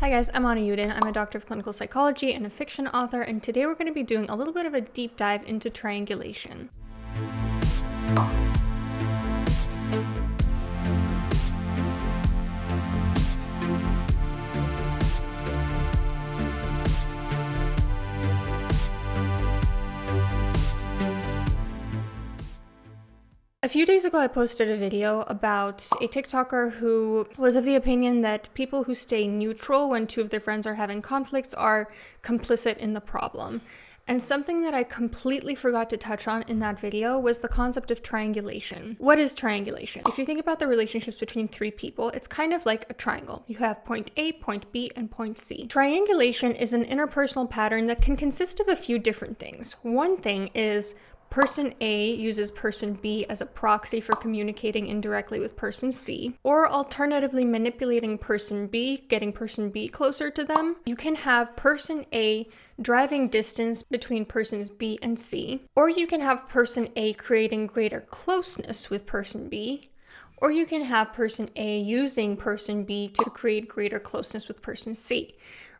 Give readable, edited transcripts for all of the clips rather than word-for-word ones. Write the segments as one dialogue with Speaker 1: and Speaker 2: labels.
Speaker 1: Hi guys, I'm Anna Yudin. I'm a doctor of clinical psychology and a fiction author, and today we're going to be doing a little bit of a deep dive into triangulation. A few days ago, I posted a video about a TikToker who was of the opinion that people who stay neutral when two of their friends are having conflicts are complicit in the problem. And something that I completely forgot to touch on in that video was the concept of triangulation. What is triangulation? If you think about the relationships between three people, it's kind of like a triangle. You have point A, point B, and point C. Triangulation is an interpersonal pattern that can consist of a few different things. One thing is person A uses person B as a proxy for communicating indirectly with person C, or alternatively manipulating person B, getting person B closer to them. You can have person A driving distance between persons B and C, or you can have person A creating greater closeness with person B, or you can have person A using person B to create greater closeness with person C.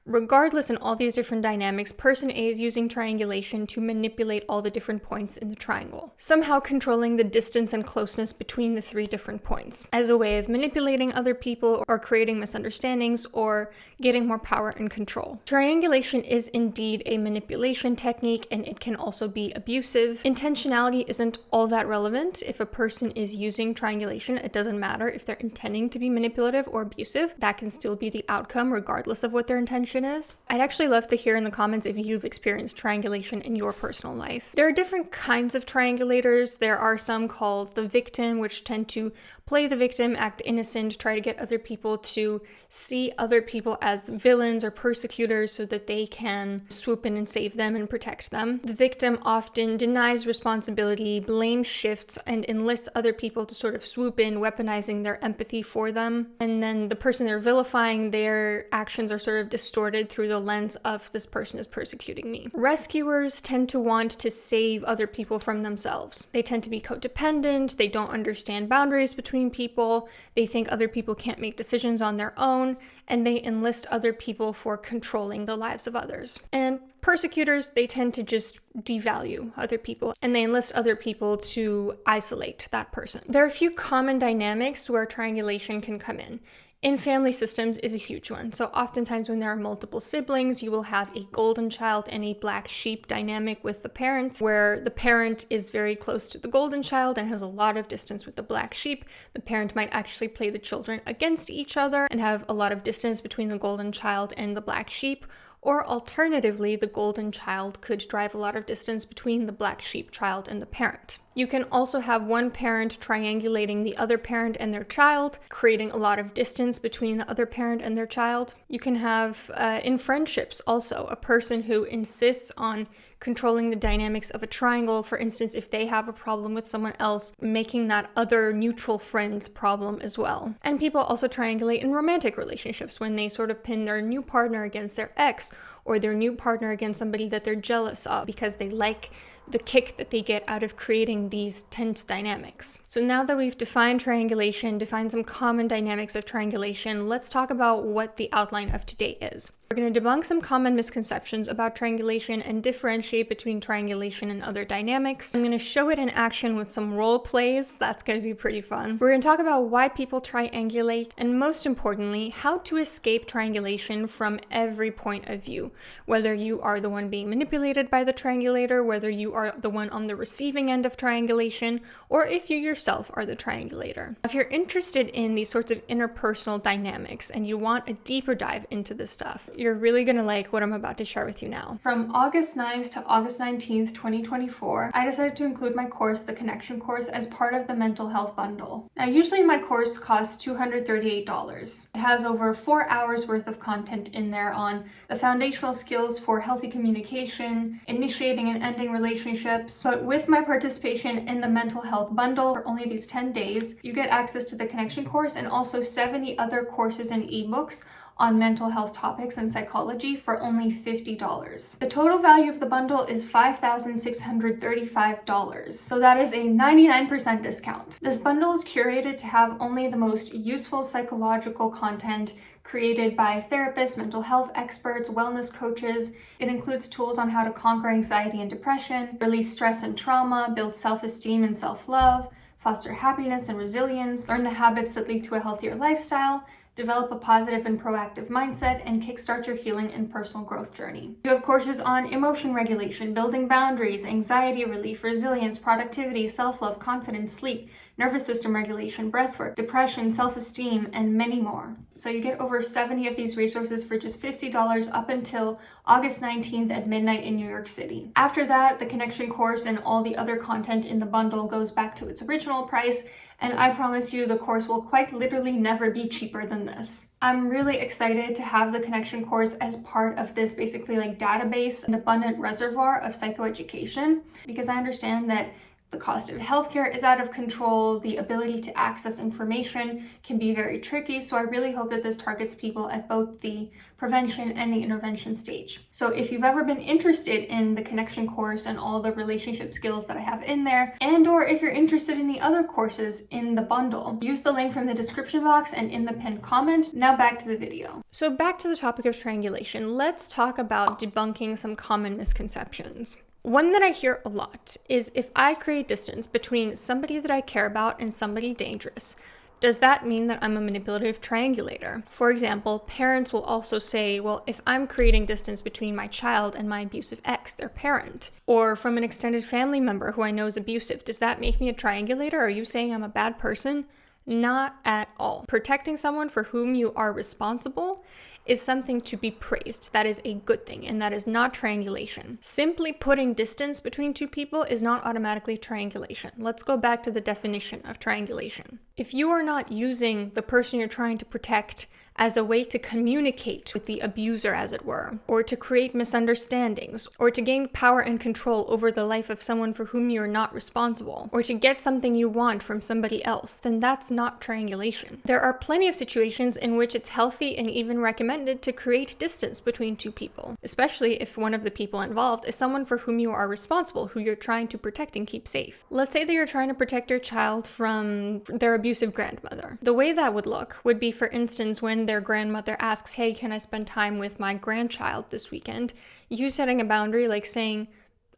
Speaker 1: Regardless, in all these different dynamics, person A is using triangulation to manipulate all the different points in the triangle, somehow controlling the distance and closeness between the three different points, as a way of manipulating other people or creating misunderstandings or getting more power and control. Triangulation is indeed a manipulation technique, and it can also be abusive. Intentionality isn't all that relevant. If a person is using triangulation, it doesn't matter if they're intending to be manipulative or abusive. That can still be the outcome regardless of what their intention is. I'd actually love to hear in the comments if you've experienced triangulation in your personal life. There are different kinds of triangulators. There are some called the victim, which tend to play the victim, act innocent, try to get other people to see other people as villains or persecutors so that they can swoop in and save them and protect them. The victim often denies responsibility, blame shifts, and enlists other people to sort of swoop in, weaponizing their empathy for them. And then the person they're vilifying, their actions are sort of distorted through the lens of this person is persecuting me. Rescuers tend to want to save other people from themselves. They tend to be codependent, they don't understand boundaries between people, they think other people can't make decisions on their own, and they enlist other people for controlling the lives of others. And persecutors, they tend to just devalue other people, and they enlist other people to isolate that person. There are a few common dynamics where triangulation can come in. In family systems is a huge one. So oftentimes when there are multiple siblings, you will have a golden child and a black sheep dynamic with the parents, where the parent is very close to the golden child and has a lot of distance with the black sheep. The parent might actually play the children against each other and have a lot of distance between the golden child and the black sheep. Or alternatively, the golden child could drive a lot of distance between the black sheep child and the parent. You can also have one parent triangulating the other parent and their child, creating a lot of distance between the other parent and their child. You can have, in friendships also, a person who insists on controlling the dynamics of a triangle. For instance, if they have a problem with someone else, making that other neutral friend's problem as well. And people also triangulate in romantic relationships when they sort of pin their new partner against their ex, or their new partner against somebody that they're jealous of because they like the kick that they get out of creating these tense dynamics. So now that we've defined triangulation, defined some common dynamics of triangulation, let's talk about what the outline of today is. We're going to debunk some common misconceptions about triangulation and differentiate between triangulation and other dynamics. I'm going to show it in action with some role plays. That's going to be pretty fun. We're going to talk about why people triangulate, and most importantly, how to escape triangulation from every point of view. Whether you are the one being manipulated by the triangulator, whether you are the one on the receiving end of triangulation, or if you yourself are the triangulator. If you're interested in these sorts of interpersonal dynamics and you want a deeper dive into this stuff, you're really gonna like what I'm about to share with you now. From August 9th to August 19th, 2024, I decided to include my course, the Connection course, as part of the mental health bundle. Now, usually my course costs $238. It has over 4 hours worth of content in there on the foundational skills for healthy communication, initiating and ending relationships. But with my participation in the mental health bundle for only these 10 days, you get access to the Connection course and also 70 other courses and ebooks on mental health topics and psychology for only $50. The total value of the bundle is $5,635, so that is a 99% discount. This bundle is curated to have only the most useful psychological content created by therapists, mental health experts, wellness coaches. It includes tools on how to conquer anxiety and depression, release stress and trauma, build self-esteem and self-love, foster happiness and resilience, learn the habits that lead to a healthier lifestyle, develop a positive and proactive mindset, and kickstart your healing and personal growth journey. You have courses on emotion regulation, building boundaries, anxiety relief, resilience, productivity, self-love, confidence, sleep, nervous system regulation, breathwork, depression, self-esteem, and many more. So you get over 70 of these resources for just $50 up until August 19th at midnight in New York City. After that, the connection course and all the other content in the bundle goes back to its original price, and I promise you the course will quite literally never be cheaper than this. I'm really excited to have the connection course as part of this basically like database and abundant reservoir of psychoeducation, because I understand that the cost of healthcare is out of control. The ability to access information can be very tricky. So I really hope that this targets people at both the prevention and the intervention stage. So if you've ever been interested in the connection course and all the relationship skills that I have in there, and or if you're interested in the other courses in the bundle, use the link from the description box and in the pinned comment. Now back to the video. So back to the topic of triangulation, let's talk about debunking some common misconceptions. One that I hear a lot is, if I create distance between somebody that I care about and somebody dangerous, does that mean that I'm a manipulative triangulator? For example, parents will also say, well, if I'm creating distance between my child and my abusive ex, their parent, or from an extended family member who I know is abusive, does that make me a triangulator? Are you saying I'm a bad person? Not at all. Protecting someone for whom you are responsible is something to be praised. That is a good thing, and that is not triangulation. Simply putting distance between two people is not automatically triangulation. Let's go back to the definition of triangulation. If you are not using the person you're trying to protect as a way to communicate with the abuser, as it were, or to create misunderstandings, or to gain power and control over the life of someone for whom you're not responsible, or to get something you want from somebody else, then that's not triangulation. There are plenty of situations in which it's healthy and even recommended to create distance between two people, especially if one of the people involved is someone for whom you are responsible, who you're trying to protect and keep safe. Let's say that you're trying to protect your child from their abusive grandmother. The way that would look would be, for instance, when their grandmother asks, hey, can I spend time with my grandchild this weekend? You setting a boundary like saying,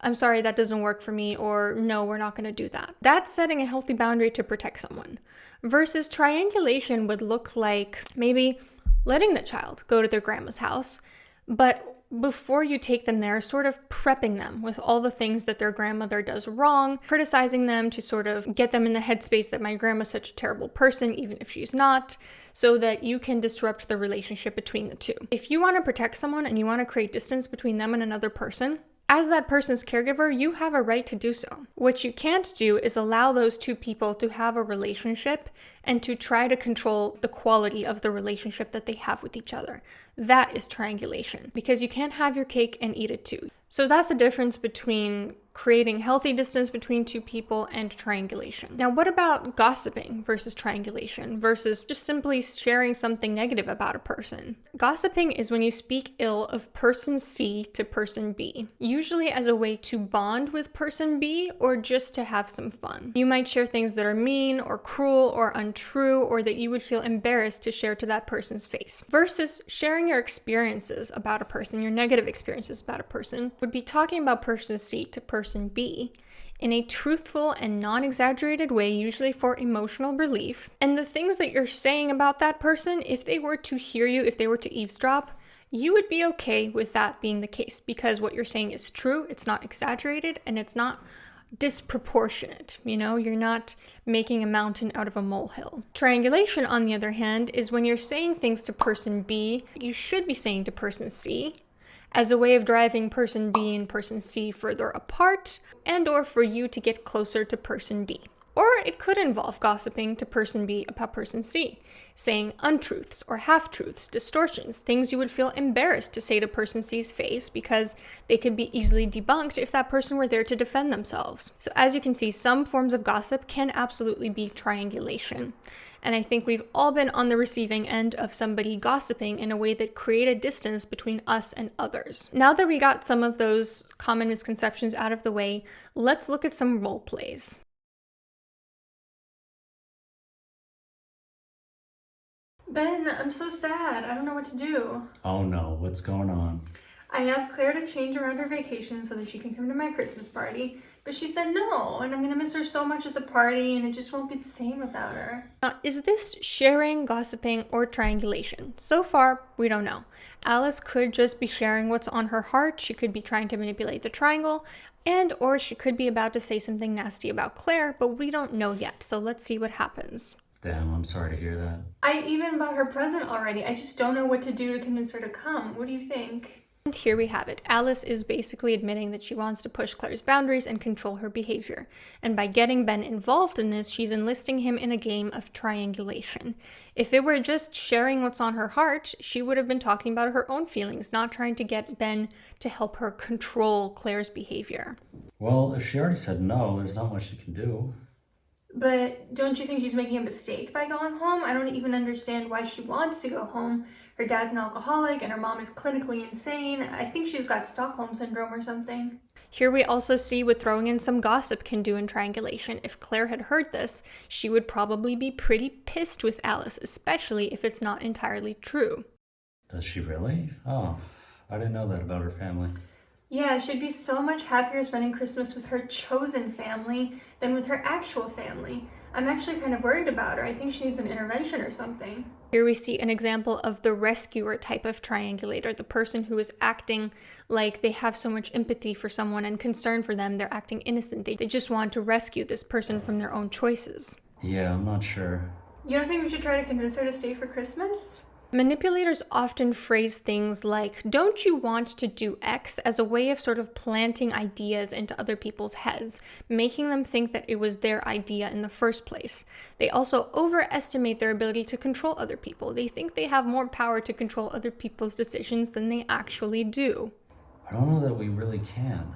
Speaker 1: I'm sorry, that doesn't work for me, or no, we're not going to do that. That's setting a healthy boundary to protect someone. Versus triangulation would look like maybe letting the child go to their grandma's house, but before you take them there, sort of prepping them with all the things that their grandmother does wrong, criticizing them to sort of get them in the headspace that my grandma's such a terrible person, even if she's not, so that you can disrupt the relationship between the two. If you want to protect someone and you want to create distance between them and another person, as that person's caregiver, you have a right to do so. What you can't do is allow those two people to have a relationship and to try to control the quality of the relationship that they have with each other. That is triangulation, because you can't have your cake and eat it too. So that's the difference between creating healthy distance between two people and triangulation. Now, what about gossiping versus triangulation versus just simply sharing something negative about a person? Gossiping is when you speak ill of person C to person B, usually as a way to bond with person B or just to have some fun. You might share things that are mean or cruel or untrue, or that you would feel embarrassed to share to that person's face. Versus sharing your experiences about a person, your negative experiences about a person, would be talking about person C to person B in a truthful and non-exaggerated way, usually for emotional relief. And the things that you're saying about that person, if they were to hear you, if they were to eavesdrop, you would be okay with that being the case, because what you're saying is true, it's not exaggerated, and it's not disproportionate. You're not making a mountain out of a molehill. Triangulation, on the other hand, is when you're saying things to person B you should be saying to person C, as a way of driving person B and person C further apart, and or for you to get closer to person B. Or it could involve gossiping to person B about person C, saying untruths or half-truths, distortions, things you would feel embarrassed to say to person C's face because they could be easily debunked if that person were there to defend themselves. So as you can see, some forms of gossip can absolutely be triangulation. And I think we've all been on the receiving end of somebody gossiping in a way that created distance between us and others. Now that we got some of those common misconceptions out of the way, let's look at some role plays. Ben, I'm so sad. I don't know what to do.
Speaker 2: Oh no, what's going on?
Speaker 1: I asked Claire to change around her vacation so that she can come to my Christmas party, but she said no, and I'm gonna miss her so much at the party, and it just won't be the same without her. Now, is this sharing, gossiping, or triangulation? So far, we don't know. Alice could just be sharing what's on her heart, she could be trying to manipulate the triangle, and or she could be about to say something nasty about Claire, but we don't know yet, so let's see what happens.
Speaker 2: Damn, I'm sorry to hear that.
Speaker 1: I even bought her present already. I just don't know what to do to convince her to come. What do you think? And here we have it. Alice is basically admitting that she wants to push Claire's boundaries and control her behavior. And by getting Ben involved in this, she's enlisting him in a game of triangulation. If it were just sharing what's on her heart, she would have been talking about her own feelings, not trying to get Ben to help her control Claire's behavior.
Speaker 2: Well, if she already said no, there's not much you can do.
Speaker 1: But don't you think she's making a mistake by going home? I don't even understand why she wants to go home. Her dad's an alcoholic and her mom is clinically insane. I think she's got Stockholm syndrome or something. Here we also see what throwing in some gossip can do in triangulation. If Claire had heard this, she would probably be pretty pissed with Alice, especially if it's not entirely true.
Speaker 2: Does she really? Oh, I didn't know that about her family.
Speaker 1: Yeah, she'd be so much happier spending Christmas with her chosen family than with her actual family. I'm actually kind of worried about her. I think she needs an intervention or something. Here we see an example of the rescuer type of triangulator, the person who is acting like they have so much empathy for someone and concern for them, they're acting innocent. They just want to rescue this person from their own choices.
Speaker 2: Yeah, I'm not sure.
Speaker 1: You don't think we should try to convince her to stay for Christmas? Manipulators often phrase things like, don't you want to do X, as a way of sort of planting ideas into other people's heads, making them think that it was their idea in the first place. They also overestimate their ability to control other people. They think they have more power to control other people's decisions than they actually do.
Speaker 2: I don't know that we really can.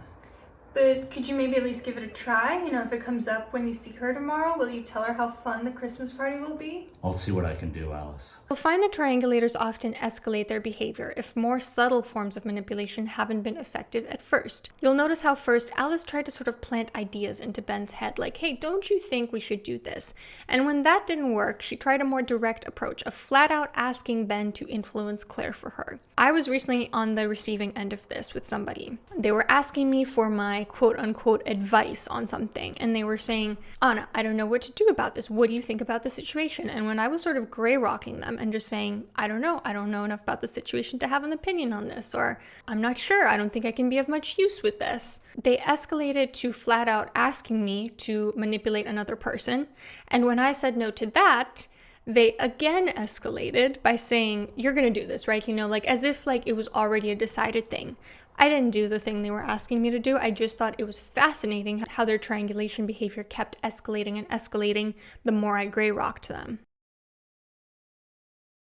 Speaker 1: But could you maybe at least give it a try? You know, if it comes up when you see her tomorrow, will you tell her how fun the Christmas party will be?
Speaker 2: I'll see what I can do, Alice.
Speaker 1: You'll find that triangulators often escalate their behavior if more subtle forms of manipulation haven't been effective at first. You'll notice how first Alice tried to sort of plant ideas into Ben's head, like, hey, don't you think we should do this? And when that didn't work, she tried a more direct approach of flat out asking Ben to influence Claire for her. I was recently on the receiving end of this with somebody. They were asking me for my quote-unquote advice on something, and they were saying, Anna, I don't know what to do about this. What do you think about the situation? And when I was sort of gray-rocking them and just saying, I don't know enough about the situation to have an opinion on this, or I'm not sure, I don't think I can be of much use with this, they escalated to flat out asking me to manipulate another person. And when I said no to that, they again escalated by saying, you're gonna do this, right? You know, like as if like it was already a decided thing. I didn't do the thing they were asking me to do. I just thought it was fascinating how their triangulation behavior kept escalating and escalating the more I gray rocked them.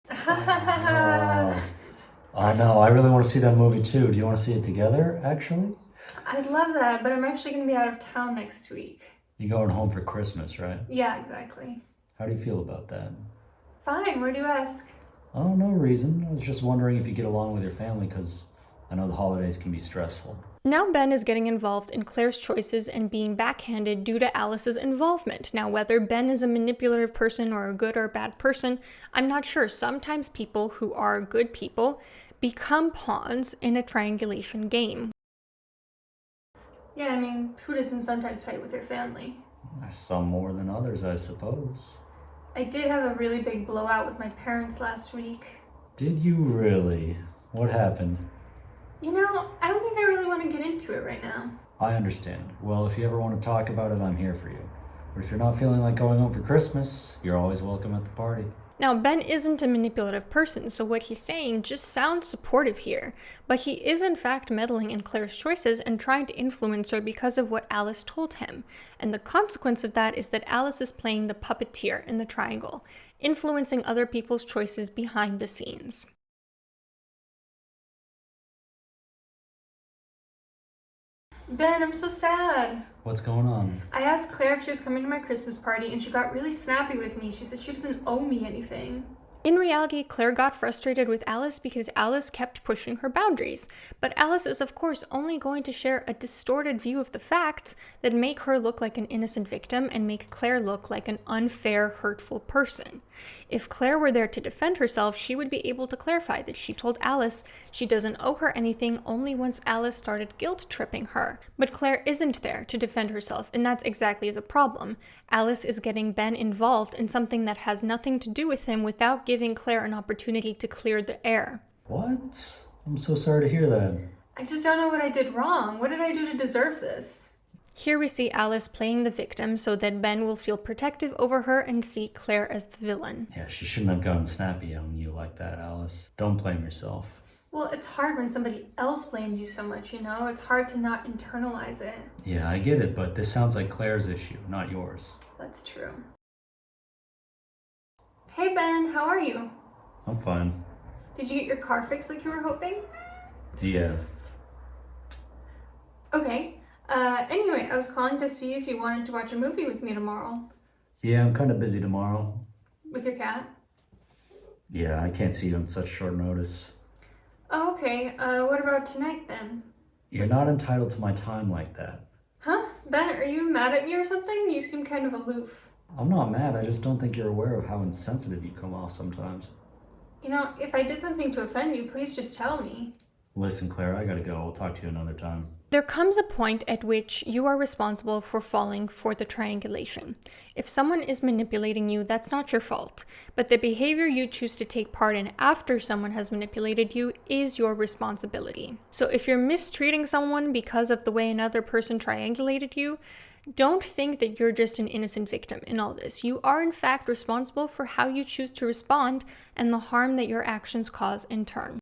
Speaker 2: Oh, I know. I really want to see that movie too. Do you want to see it together, actually?
Speaker 1: I'd love that, but I'm actually going to be out of town next week.
Speaker 2: You're going home for Christmas, right?
Speaker 1: Yeah, exactly.
Speaker 2: How do you feel about that?
Speaker 1: Fine, where do you ask?
Speaker 2: Oh, no reason. I was just wondering if you get along with your family, because I know the holidays can be stressful.
Speaker 1: Now Ben is getting involved in Claire's choices and being backhanded due to Alice's involvement. Now, whether Ben is a manipulative person or a good or bad person, I'm not sure. Sometimes people who are good people become pawns in a triangulation game. Yeah, I mean, who doesn't sometimes fight with their family?
Speaker 2: Some more than others, I suppose.
Speaker 1: I did have a really big blowout with my parents last week.
Speaker 2: Did you really? What happened?
Speaker 1: You know, I don't think I really want to get into it right now.
Speaker 2: I understand. Well, if you ever want to talk about it, I'm here for you. But if you're not feeling like going home for Christmas, you're always welcome at the party.
Speaker 1: Now, Ben isn't a manipulative person, so what he's saying just sounds supportive here. But he is in fact meddling in Claire's choices and trying to influence her because of what Alice told him. And the consequence of that is that Alice is playing the puppeteer in the triangle, influencing other people's choices behind the scenes. Ben, I'm so sad.
Speaker 2: What's going on?
Speaker 1: I asked Claire if she was coming to my Christmas party and she got really snappy with me. She said she doesn't owe me anything. In reality, Claire got frustrated with Alice because Alice kept pushing her boundaries, but Alice is of course only going to share a distorted view of the facts that make her look like an innocent victim and make Claire look like an unfair, hurtful person. If Claire were there to defend herself, she would be able to clarify that she told Alice she doesn't owe her anything only once Alice started guilt-tripping her. But Claire isn't there to defend herself, and that's exactly the problem. Alice is getting Ben involved in something that has nothing to do with him without giving Claire an opportunity to clear the air.
Speaker 2: What? I'm so sorry to hear that.
Speaker 1: I just don't know what I did wrong. What did I do to deserve this? Here we see Alice playing the victim so that Ben will feel protective over her and see Claire as the villain.
Speaker 2: Yeah, she shouldn't have gone snappy on you like that, Alice. Don't blame yourself.
Speaker 1: Well, it's hard when somebody else blames you so much, you know? It's hard to not internalize it.
Speaker 2: Yeah, I get it, but this sounds like Claire's issue, not yours.
Speaker 1: That's true. Hey Ben, how are you?
Speaker 2: I'm fine.
Speaker 1: Did you get your car fixed like you were hoping?
Speaker 2: Yeah.
Speaker 1: Okay. Anyway, I was calling to see if you wanted to watch a movie with me tomorrow.
Speaker 2: Yeah, I'm kind of busy tomorrow.
Speaker 1: With your cat?
Speaker 2: Yeah, I can't see you on such short notice.
Speaker 1: Oh, okay. What about tonight then?
Speaker 2: You're not entitled to my time like that.
Speaker 1: Huh? Ben, are you mad at me or something? You seem kind of aloof.
Speaker 2: I'm not mad, I just don't think you're aware of how insensitive you come off sometimes.
Speaker 1: You know, if I did something to offend you, please just tell me.
Speaker 2: Listen, Claire, I gotta go. We'll talk to you another time.
Speaker 1: There comes a point at which you are responsible for falling for the triangulation. If someone is manipulating you, that's not your fault, but the behavior you choose to take part in after someone has manipulated you is your responsibility. So if you're mistreating someone because of the way another person triangulated you, don't think that you're just an innocent victim in all this. You are in fact responsible for how you choose to respond and the harm that your actions cause in turn.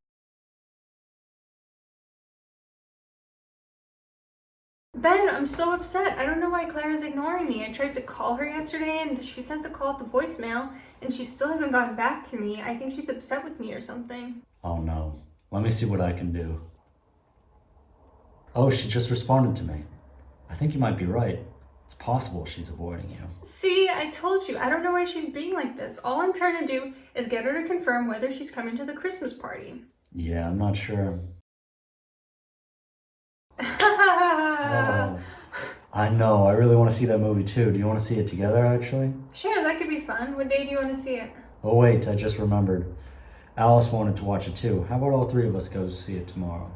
Speaker 1: Ben, I'm so upset. I don't know why Claire is ignoring me. I tried to call her yesterday and she sent the call to voicemail and she still hasn't gotten back to me. I think she's upset with me or something.
Speaker 2: Oh no. Let me see what I can do. Oh, she just responded to me. I think you might be right. It's possible she's avoiding you.
Speaker 1: See, I told you. I don't know why she's being like this. All I'm trying to do is get her to confirm whether she's coming to the Christmas party.
Speaker 2: Yeah, I'm not sure. Oh, I know. I really want to see that movie too. Do you want to see it together, actually?
Speaker 1: Sure, that could be fun. What day do you want to see it?
Speaker 2: Oh, wait. I just remembered. Alice wanted to watch it too. How about all three of us go see it tomorrow?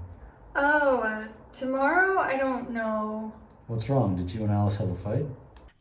Speaker 1: Oh, tomorrow? I don't know.
Speaker 2: What's wrong? Did you and Alice have a fight?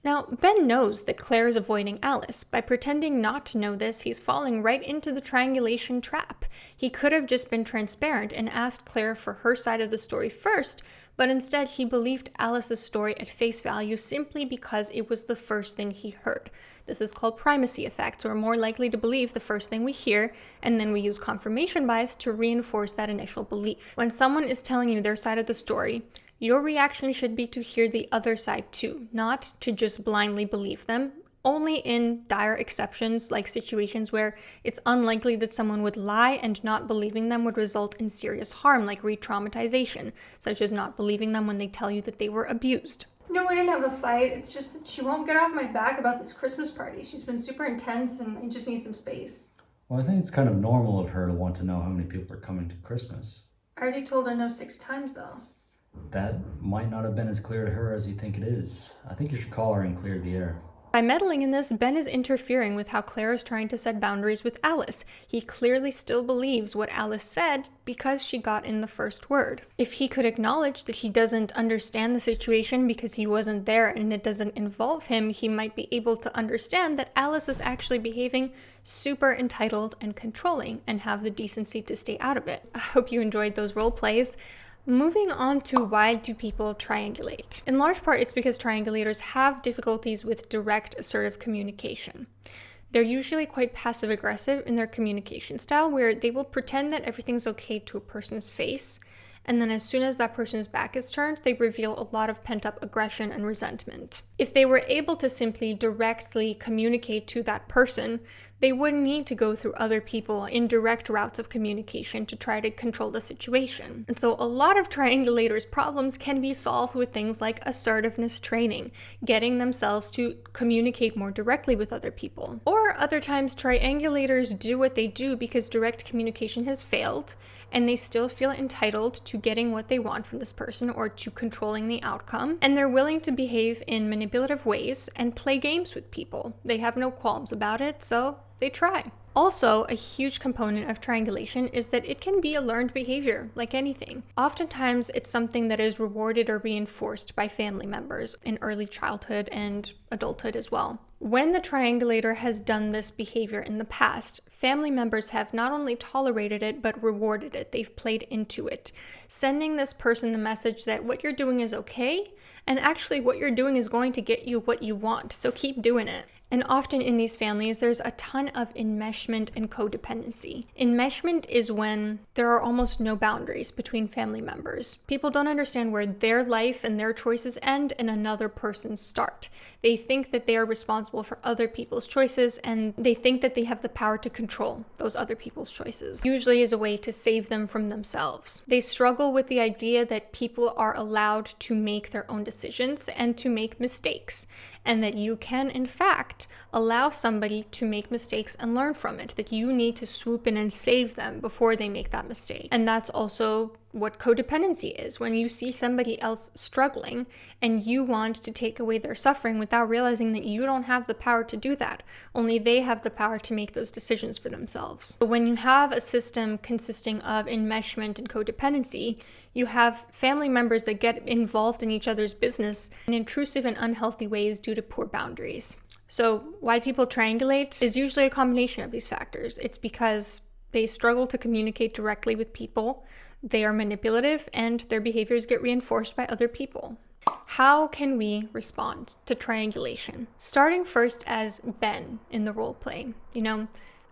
Speaker 1: Now, Ben knows that Claire is avoiding Alice. By pretending not to know this, he's falling right into the triangulation trap. He could have just been transparent and asked Claire for her side of the story first, but instead he believed Alice's story at face value simply because it was the first thing he heard. This is called primacy effect. We're more likely to believe the first thing we hear, and then we use confirmation bias to reinforce that initial belief. When someone is telling you their side of the story, your reaction should be to hear the other side too, not to just blindly believe them. Only in dire exceptions, like situations where it's unlikely that someone would lie and not believing them would result in serious harm, like re-traumatization, such as not believing them when they tell you that they were abused. No, we didn't have a fight. It's just that she won't get off my back about this Christmas party. She's been super intense and I just need some space.
Speaker 2: Well, I think it's kind of normal of her to want to know how many people are coming to Christmas.
Speaker 1: I already told her no 6 times though.
Speaker 2: That might not have been as clear to her as you think it is. I think you should call her and clear the air.
Speaker 1: By meddling in this, Ben is interfering with how Claire is trying to set boundaries with Alice. He clearly still believes what Alice said because she got in the first word. If he could acknowledge that he doesn't understand the situation because he wasn't there and it doesn't involve him, he might be able to understand that Alice is actually behaving super entitled and controlling and have the decency to stay out of it. I hope you enjoyed those role plays. Moving on to why do people triangulate? In large part, it's because triangulators have difficulties with direct assertive communication. They're usually quite passive-aggressive in their communication style, where they will pretend that everything's okay to a person's face, and then as soon as that person's back is turned, they reveal a lot of pent-up aggression and resentment. If they were able to simply directly communicate to that person they wouldn't need to go through other people in direct routes of communication to try to control the situation. And so a lot of triangulators' problems can be solved with things like assertiveness training, getting themselves to communicate more directly with other people. Or other times, triangulators do what they do because direct communication has failed, and they still feel entitled to getting what they want from this person or to controlling the outcome, and they're willing to behave in manipulative ways and play games with people. They have no qualms about it, so they try. Also, a huge component of triangulation is that it can be a learned behavior, like anything. Oftentimes, it's something that is rewarded or reinforced by family members in early childhood and adulthood as well. When the triangulator has done this behavior in the past, family members have not only tolerated it, but rewarded it. They've played into it, sending this person the message that what you're doing is okay, and actually what you're doing is going to get you what you want, so keep doing it. And often in these families, there's a ton of enmeshment and codependency. Enmeshment is when there are almost no boundaries between family members. People don't understand where their life and their choices end and another person's start. They think that they are responsible for other people's choices, and they think that they have the power to control those other people's choices, usually as a way to save them from themselves. They struggle with the idea that people are allowed to make their own decisions and to make mistakes, and that you can, in fact, allow somebody to make mistakes and learn from it, that you need to swoop in and save them before they make that mistake. And that's also what codependency is, when you see somebody else struggling and you want to take away their suffering without realizing that you don't have the power to do that. Only they have the power to make those decisions for themselves. But when you have a system consisting of enmeshment and codependency, you have family members that get involved in each other's business in intrusive and unhealthy ways due to poor boundaries. So why people triangulate is usually a combination of these factors. It's because they struggle to communicate directly with people, they are manipulative, and their behaviors get reinforced by other people. How can we respond to triangulation? Starting first as Ben in the role play,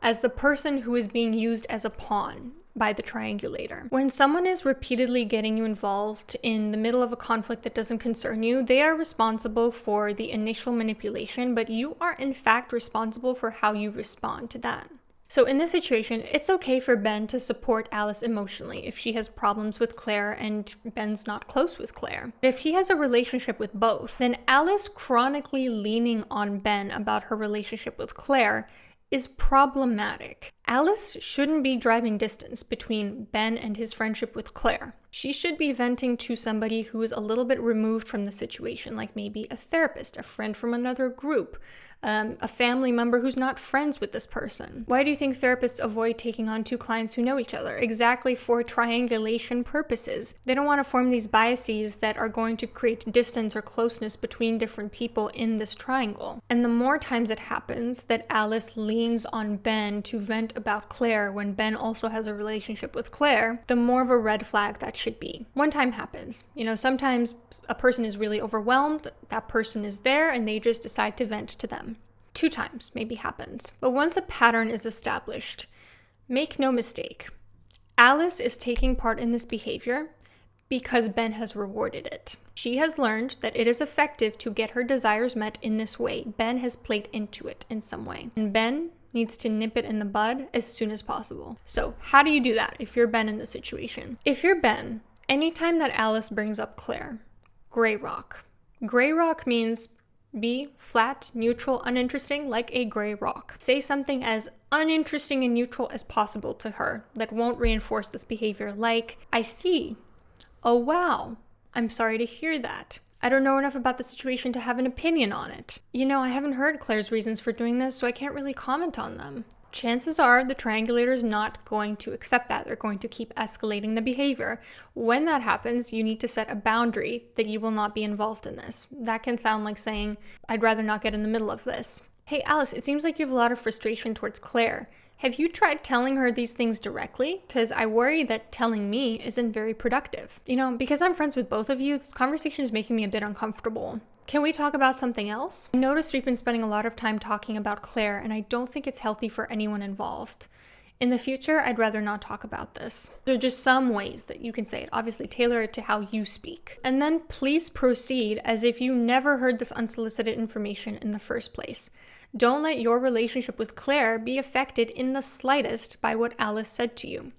Speaker 1: as the person who is being used as a pawn by the triangulator. When someone is repeatedly getting you involved in the middle of a conflict that doesn't concern you, they are responsible for the initial manipulation, but you are in fact responsible for how you respond to that. So in this situation, it's okay for Ben to support Alice emotionally if she has problems with Claire and Ben's not close with Claire. But if he has a relationship with both, then Alice chronically leaning on Ben about her relationship with Claire is problematic. Alice shouldn't be driving distance between Ben and his friendship with Claire. She should be venting to somebody who is a little bit removed from the situation, like maybe a therapist, a friend from another group, a family member who's not friends with this person. Why do you think therapists avoid taking on two clients who know each other? Exactly for triangulation purposes. They don't want to form these biases that are going to create distance or closeness between different people in this triangle. And the more times it happens that Alice leans on Ben to vent about Claire when Ben also has a relationship with Claire, the more of a red flag that should be. One time happens. Sometimes a person is really overwhelmed, that person is there, and they just decide to vent to them. 2 times maybe happens. But once a pattern is established, make no mistake, Alice is taking part in this behavior because Ben has rewarded it. She has learned that it is effective to get her desires met in this way. Ben has played into it in some way. And Ben needs to nip it in the bud as soon as possible. So how do you do that if you're Ben in this situation? If you're Ben, anytime that Alice brings up Claire, gray rock. Gray rock means be flat, neutral, uninteresting, like a gray rock. Say something as uninteresting and neutral as possible to her that won't reinforce this behavior, like, I see. Oh wow, I'm sorry to hear that. I don't know enough about the situation to have an opinion on it. I haven't heard Claire's reasons for doing this, so I can't really comment on them. Chances are the triangulator is not going to accept that. They're going to keep escalating the behavior. When that happens, you need to set a boundary that you will not be involved in this. That can sound like saying, I'd rather not get in the middle of this. Hey Alice, it seems like you have a lot of frustration towards Claire. Have you tried telling her these things directly? Because I worry that telling me isn't very productive. Because I'm friends with both of you, this conversation is making me a bit uncomfortable. Can we talk about something else? I noticed we've been spending a lot of time talking about Claire, and I don't think it's healthy for anyone involved. In the future, I'd rather not talk about this. There are just some ways that you can say it. Obviously, tailor it to how you speak. And then please proceed as if you never heard this unsolicited information in the first place. Don't let your relationship with Claire be affected in the slightest by what Alice said to you.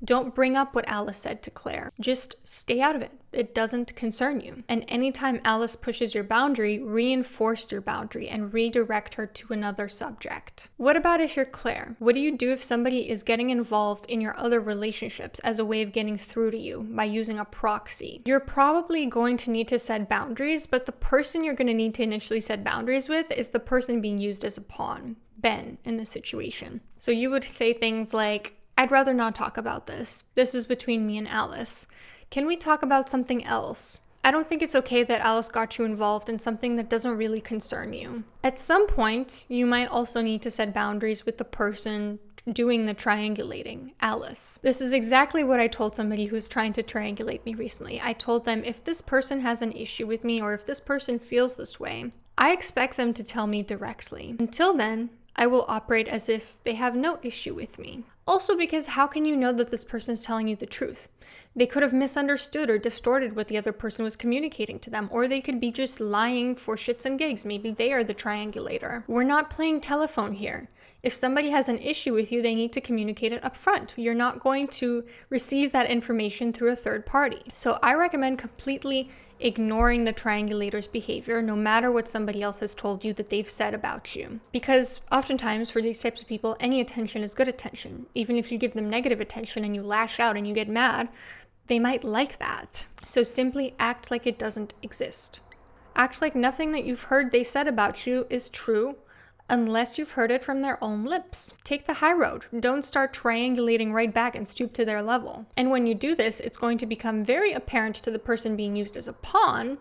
Speaker 1: Don't bring up what Alice said to Claire. Just stay out of it. It doesn't concern you. And anytime Alice pushes your boundary, reinforce your boundary and redirect her to another subject. What about if you're Claire? What do you do if somebody is getting involved in your other relationships as a way of getting through to you by using a proxy? You're probably going to need to set boundaries, but the person you're going to need to initially set boundaries with is the person being used as a pawn, Ben, in this situation. So you would say things like, I'd rather not talk about this. This is between me and Alice. Can we talk about something else? I don't think it's okay that Alice got you involved in something that doesn't really concern you. At some point, you might also need to set boundaries with the person doing the triangulating, Alice. This is exactly what I told somebody who's trying to triangulate me recently. I told them, if this person has an issue with me or if this person feels this way, I expect them to tell me directly. Until then, I will operate as if they have no issue with me. Also, because how can you know that this person is telling you the truth? They could have misunderstood or distorted what the other person was communicating to them, or they could be just lying for shits and gigs. Maybe they are the triangulator. We're not playing telephone here. If somebody has an issue with you, they need to communicate it up front. You're not going to receive that information through a third party. So I recommend completely ignoring the triangulator's behavior, no matter what somebody else has told you that they've said about you. Because oftentimes for these types of people, any attention is good attention. Even if you give them negative attention and you lash out and you get mad, they might like that. So simply act like it doesn't exist. Act like nothing that you've heard they said about you is true, unless you've heard it from their own lips. Take the high road. Don't start triangulating right back and stoop to their level. And when you do this, it's going to become very apparent to the person being used as a pawn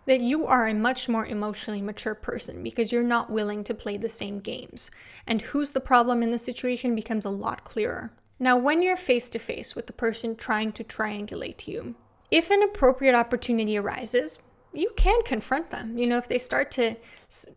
Speaker 1: that you are a much more emotionally mature person because you're not willing to play the same games. And who's the problem in the situation becomes a lot clearer. Now, when you're face to face with the person trying to triangulate you, if an appropriate opportunity arises, you can confront them. If they start to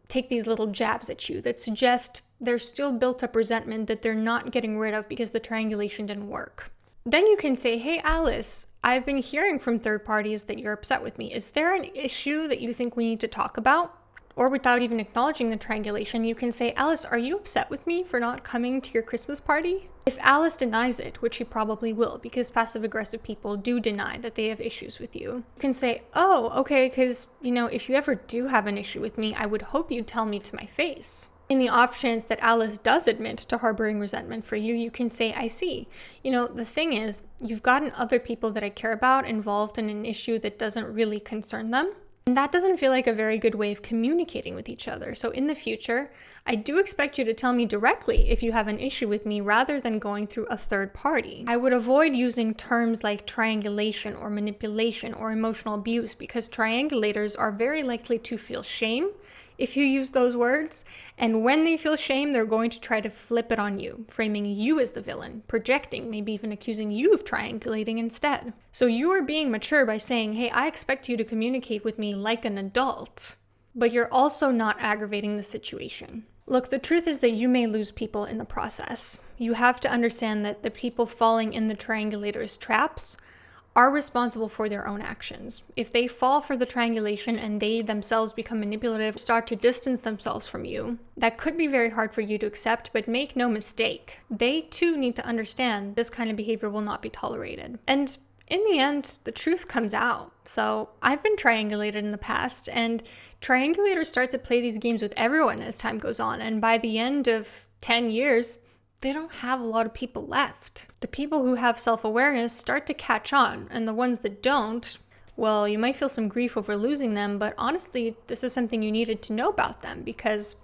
Speaker 1: take these little jabs at you that suggest there's still built up resentment that they're not getting rid of because the triangulation didn't work. Then you can say, hey, Alice, I've been hearing from third parties that you're upset with me. Is there an issue that you think we need to talk about? Or without even acknowledging the triangulation, you can say, Alice, are you upset with me for not coming to your Christmas party? If Alice denies it, which she probably will, because passive-aggressive people do deny that they have issues with you, you can say, oh, okay, because, if you ever do have an issue with me, I would hope you'd tell me to my face. In the off chance that Alice does admit to harboring resentment for you, you can say, I see. The thing is, you've gotten other people that I care about involved in an issue that doesn't really concern them. And that doesn't feel like a very good way of communicating with each other. So in the future, I do expect you to tell me directly if you have an issue with me rather than going through a third party. I would avoid using terms like triangulation or manipulation or emotional abuse because triangulators are very likely to feel shame if you use those words. And when they feel shame, they're going to try to flip it on you, framing you as the villain, projecting, maybe even accusing you of triangulating instead. So you are being mature by saying, hey, I expect you to communicate with me like an adult, but you're also not aggravating the situation. Look, the truth is that you may lose people in the process. You have to understand that the people falling in the triangulator's traps are responsible for their own actions. If they fall for the triangulation and they themselves become manipulative, start to distance themselves from you, that could be very hard for you to accept, but make no mistake, they too need to understand this kind of behavior will not be tolerated. And in the end, the truth comes out. So I've been triangulated in the past, and triangulators start to play these games with everyone as time goes on, and by the end of 10 years, they don't have a lot of people left. The people who have self-awareness start to catch on, and the ones that don't, well, you might feel some grief over losing them, but honestly, this is something you needed to know about them because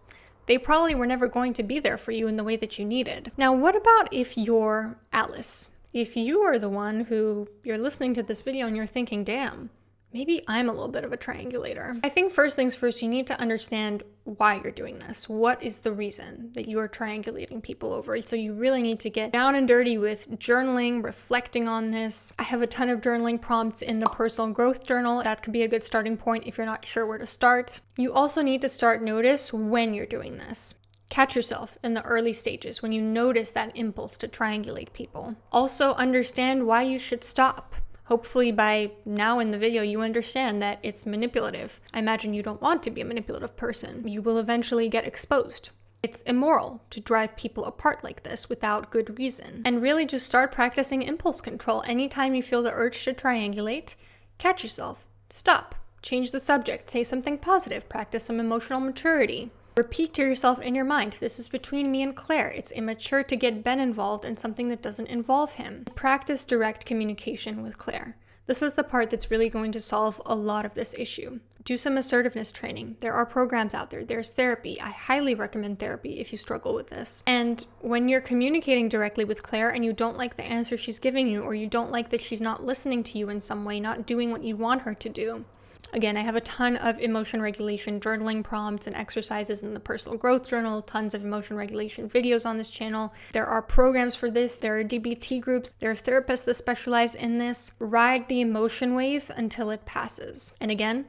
Speaker 1: they probably were never going to be there for you in the way that you needed. Now, what about if you're Alice? If you are the one who you're listening to this video and you're thinking, damn, maybe I'm a little bit of a triangulator. I think first things first, you need to understand why you're doing this. What is the reason that you are triangulating people over? So you really need to get down and dirty with journaling, reflecting on this. I have a ton of journaling prompts in the personal growth journal. That could be a good starting point if you're not sure where to start. You also need to start notice when you're doing this. Catch yourself in the early stages when you notice that impulse to triangulate people. Also understand why you should stop. Hopefully by now in the video, you understand that it's manipulative. I imagine you don't want to be a manipulative person. You will eventually get exposed. It's immoral to drive people apart like this without good reason. And really just start practicing impulse control. Anytime you feel the urge to triangulate, catch yourself. Stop. Change the subject. Say something positive. Practice some emotional maturity. Repeat to yourself in your mind, this is between me and Claire. It's immature to get Ben involved in something that doesn't involve him. Practice direct communication with Claire. This is the part that's really going to solve a lot of this issue. Do some assertiveness training. There are programs out there. There's therapy. I highly recommend therapy if you struggle with this. And when you're communicating directly with Claire and you don't like the answer she's giving you, or you don't like that she's not listening to you in some way, not doing what you want her to do, again, I have a ton of emotion regulation journaling prompts and exercises in the personal growth journal, tons of emotion regulation videos on this channel. There are programs for this. There are DBT groups. There are therapists that specialize in this. Ride the emotion wave until it passes. And again,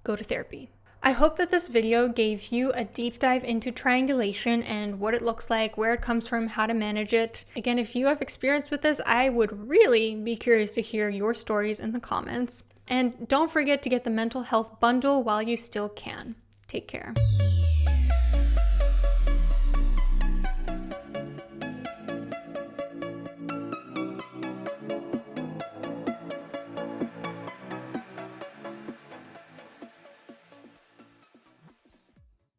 Speaker 1: go to therapy. I hope that this video gave you a deep dive into triangulation and what it looks like, where it comes from, how to manage it. Again, if you have experience with this, I would really be curious to hear your stories in the comments. And don't forget to get the mental health bundle while you still can. Take care.